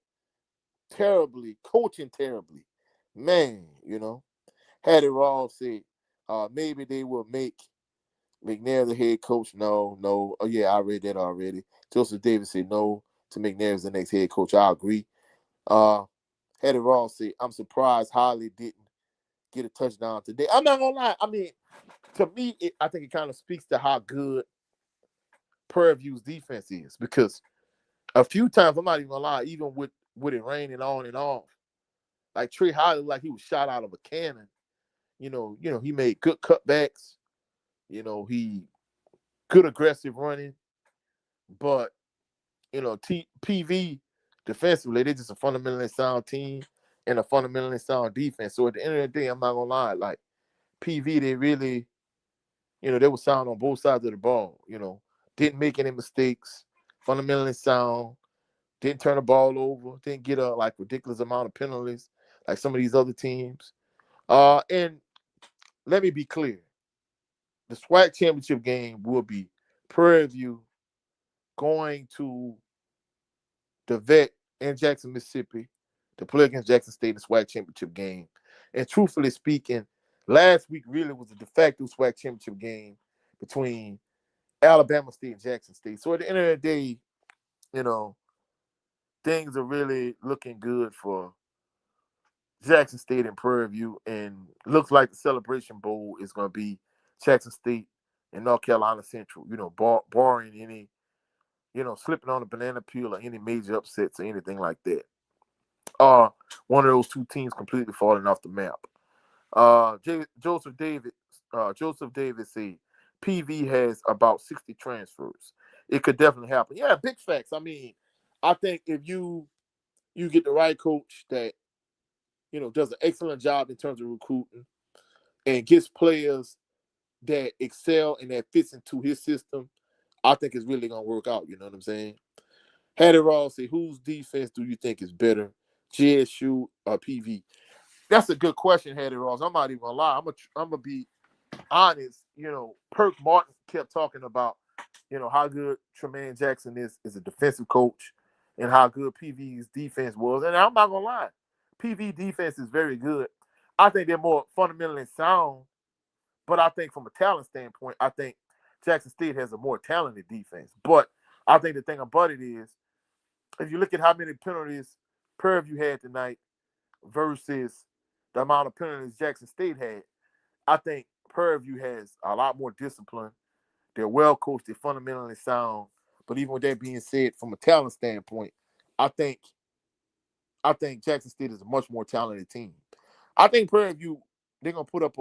A: terribly, coaching terribly, man, had it all said, maybe they will make McNair the head coach. No. Oh, yeah, I read that already. Joseph Davis said no to McNair as the next head coach. I agree. Had it all said, I'm surprised Holly didn't get a touchdown today. I'm not going to lie. I mean, to me, I think it kind of speaks to how good Prairie View's defense is, because a few times, I'm not even going to lie, even with it raining on and off, like Trey Holly, like he was shot out of a cannon. He made good cutbacks. He good aggressive running, but PV defensively, they're just a fundamentally sound team and a fundamentally sound defense. So at the end of the day, I'm not gonna lie, like PV, they really, they were sound on both sides of the ball. Didn't make any mistakes, fundamentally sound, didn't turn the ball over, didn't get a ridiculous amount of penalties like some of these other teams. And let me be clear. The SWAC championship game will be Prairie View going to the Vet in Jackson, Mississippi to play against Jackson State in the SWAC championship game. And truthfully speaking, last week really was a de facto SWAC championship game between Alabama State and Jackson State. So at the end of the day, things are really looking good for Jackson State and Prairie View, and looks like the Celebration Bowl is going to be Jackson State and North Carolina Central, barring any, slipping on the banana peel or any major upsets or anything like that. One of those two teams completely falling off the map. Joseph Davis said PV has about 60 transfers. It could definitely happen. Yeah, big facts. I mean, I think if you get the right coach that does an excellent job in terms of recruiting and gets players that excel and that fits into his system, I think it's really gonna work out. You know what I'm saying? Had it all say, whose defense do you think is better, JSU or PV? That's a good question, Hattie Ross. I'm not even gonna lie. I'm gonna be honest. Perk Martin kept talking about, how good Tremaine Jackson is as a defensive coach and how good PV's defense was. And I'm not gonna lie, PV defense is very good. I think they're more fundamentally sound, but I think from a talent standpoint, I think Jackson State has a more talented defense. But I think the thing about it is, if you look at how many penalties Prairie View had tonight versus the amount of penalties Jackson State had, I think Prairie View has a lot more discipline. They're well coached. They're fundamentally sound. But even with that being said, from a talent standpoint, I think Jackson State is a much more talented team. I think Prairie View, they're gonna put up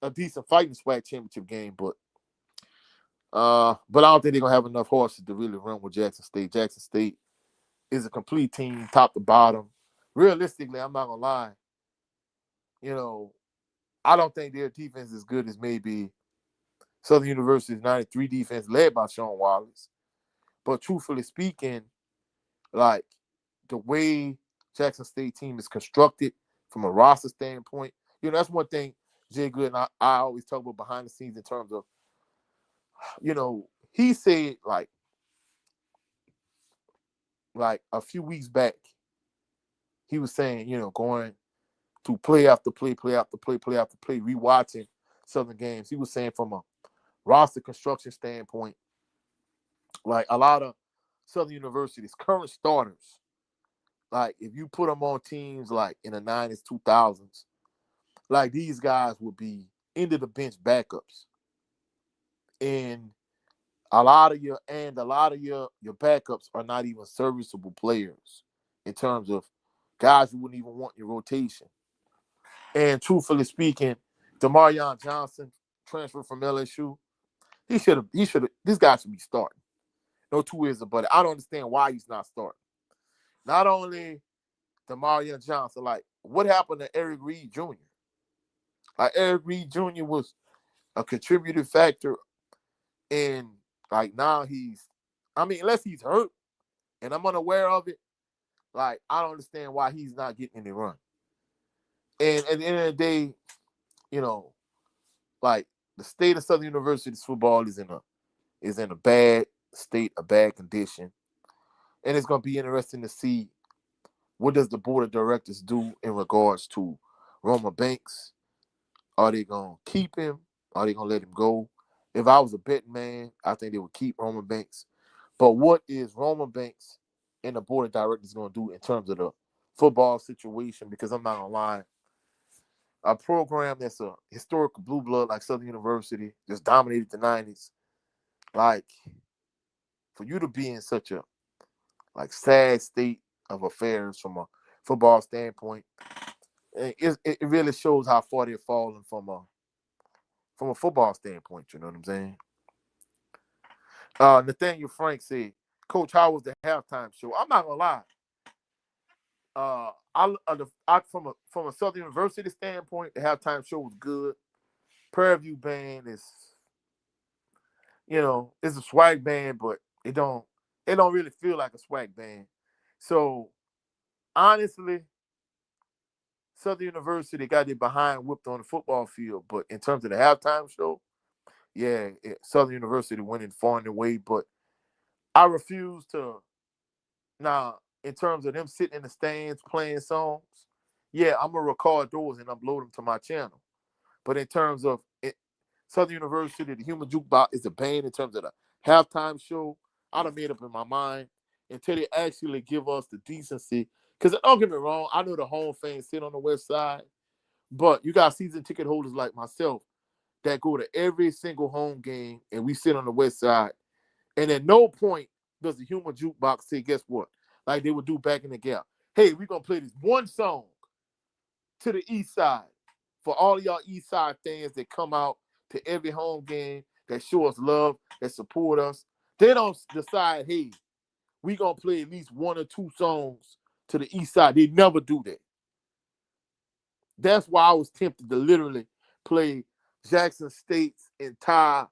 A: a decent fighting SWAC championship game, but I don't think they're gonna have enough horses to really run with Jackson State. Jackson State is a complete team, top to bottom. Realistically, I'm not gonna lie. I don't think their defense is as good as maybe Southern University's 93 defense led by Sean Wallace. But truthfully speaking, like the way Jackson State team is constructed from a roster standpoint, that's one thing Jay Good and I always talk about behind the scenes in terms of he said like a few weeks back, he was saying, going to play after play, play after play, play after play, rewatching Southern games. He was saying from a roster construction standpoint, like a lot of Southern University's current starters, like if you put them on teams like in the 90s, 2000s, like these guys would be end of the bench backups. And a lot of your backups are not even serviceable players in terms of guys you wouldn't even want in your rotation. And truthfully speaking, DeMarion Johnson, transfer from LSU, he should have this guy should be starting. No two ways about it. I don't understand why he's not starting. Not only DeMarion Johnson, like what happened to Eric Reed Jr.? Like Eric Reed Jr. was a contributing factor, and like now unless he's hurt and I'm unaware of it, like I don't understand why he's not getting any run. And at the end of the day, you know, like the state of Southern University's football is in a bad state, a bad condition. And it's gonna be interesting to see what does the board of directors do in regards to Roma Banks. Are they gonna keep him? Are they gonna let him go? If I was a betting man, I think they would keep Roma Banks. But what is Roma Banks and the board of directors gonna do in terms of the football situation? Because I'm not gonna lie, a program that's a historical blue blood like Southern University just dominated the 90s. Like for you to be in such a sad state of affairs from a football standpoint, it really shows how far they're falling from a football standpoint. You know what I'm saying? Nathaniel Frank said, "Coach, how was the halftime show?" I'm not gonna lie. From a Southern University standpoint, the halftime show was good. Prairie View band is, it's a swag band, but it don't really feel like a swag band. So honestly, Southern University got their behind whipped on the football field, but in terms of the halftime show, yeah, Southern University winning far and away. But I refuse to now in terms of them sitting in the stands playing songs. Yeah, I'm gonna record those and upload them to my channel. But in terms of Southern University, the Human Jukebox is a band in terms of the halftime show. I done made up in my mind until they actually give us the decency. Because don't get me wrong, I know the home fans sit on the west side, but you got season ticket holders like myself that go to every single home game and we sit on the west side. And at no point does the Human Jukebox say, guess what? Like they would do back in the gap. Hey, we're going to play this one song to the east side for all y'all east side fans that come out to every home game, that show us love, that support us. They don't decide, hey, we going to play at least one or two songs to the east side. They never do that. That's why I was tempted to literally play Jackson State's entire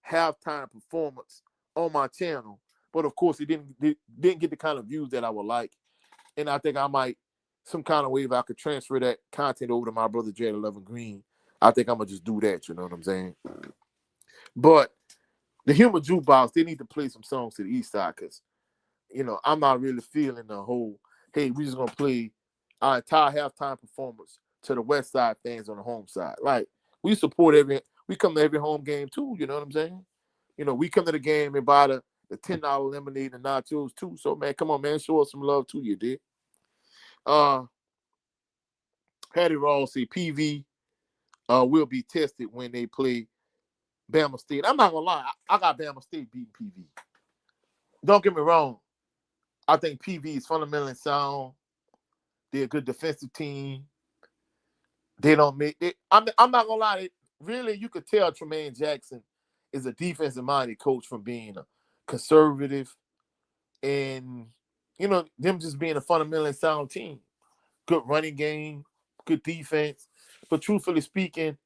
A: halftime performance on my channel. But of course, it didn't get the kind of views that I would like. And I think I might, some kind of way, if I could transfer that content over to my brother Jada Lovin Green, I think I'm going to just do that, you know what I'm saying? But the Human Jukebox, they need to play some songs to the east side because, I'm not really feeling the whole, hey, we're just going to play our entire halftime performance to the west side fans on the home side. Like, we come to every home game too, you know what I'm saying? We come to the game and buy the $10 lemonade and nachos too. So, man, come on, man, show us some love too, you did. Patty Rawls say PV will be tested when they play Bama State. I'm not gonna lie, I got Bama State beating PV. Don't get me wrong. I think PV is fundamentally sound. They're a good defensive team. They don't make it. I'm not gonna lie. Really, you could tell Tremaine Jackson is a defensive-minded coach from being a conservative and them just being a fundamentally sound team. Good running game, good defense. But truthfully speaking,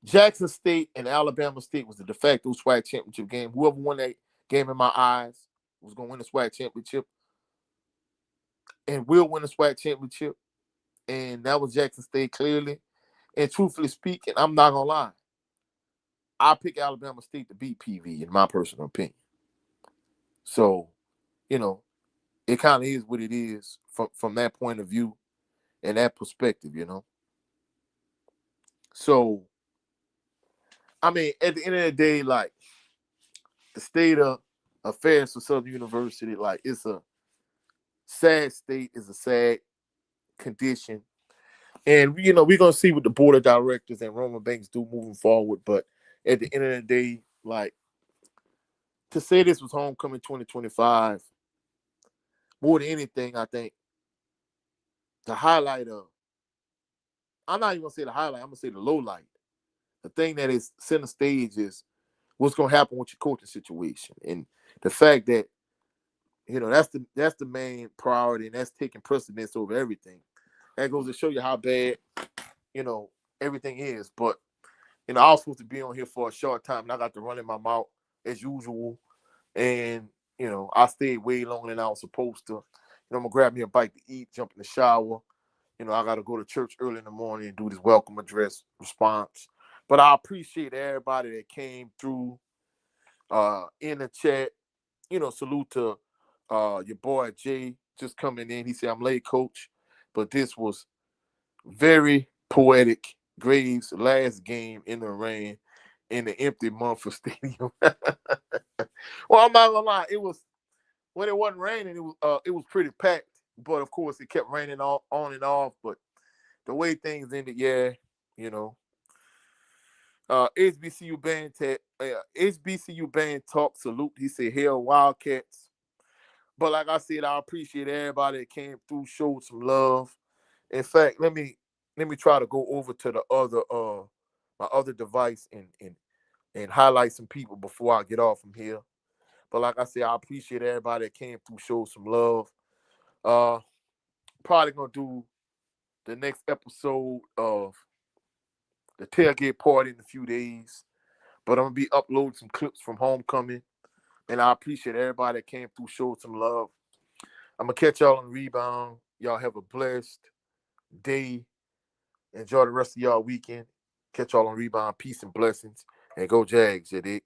A: Jackson State and Alabama State was the de facto SWAC championship game. Whoever won that game in my eyes was going to win the SWAC championship and will win the SWAC championship. And that was Jackson State clearly. And truthfully speaking, I'm not going to lie. I pick Alabama State to beat PV, in my personal opinion. So, you know, it kind of is what it is from that point of view and that perspective, you know. So, I mean, at the end of the day, like, the state of affairs for Southern University, like, it's a sad state, it's a sad condition. And, you know, we're going to see what the board of directors and Roman Banks do moving forward. But at the end of the day, like, to say this was homecoming 2025, more than anything, I think the highlight of, I'm not even going to say the highlight, I'm going to say the low light. The thing that is center stage is what's going to happen with your coaching situation. And the fact that, you know, that's the main priority, and that's taking precedence over everything. That goes to show you how bad, you know, everything is. But, you know, I was supposed to be on here for a short time, and I got to run in my mouth as usual. And, you know, I stayed way longer than I was supposed to. You know, I'm going to grab me a bite to eat, jump in the shower. You know, I got to go to church early in the morning and do this welcome address response. But I appreciate everybody that came through in the chat. You know, salute to your boy Jay just coming in. He said, I'm late, coach. But this was very poetic. Graves' last game in the rain in the empty Mumford Stadium. Well, I'm not gonna lie. It was when it wasn't raining. It was pretty packed, but of course it kept raining on and off. But the way things ended, yeah, you know. HBCU band talk salute. He said, "Hell Wildcats." But like I said, I appreciate everybody that came through, showed some love. In fact, let me try to go over to the other my other device and highlight some people before I get off from here. But like I said, I appreciate everybody that came through, showed some love. Uh, Probably gonna do the next episode of the tailgate party in a few days. But I'm gonna be uploading some clips from homecoming, and I appreciate everybody that came through, showed some love. I'm gonna catch y'all on the rebound. Y'all have a blessed day. Enjoy the rest of y'all weekend. Catch y'all on rebound. Peace and blessings. And go Jags, you dig?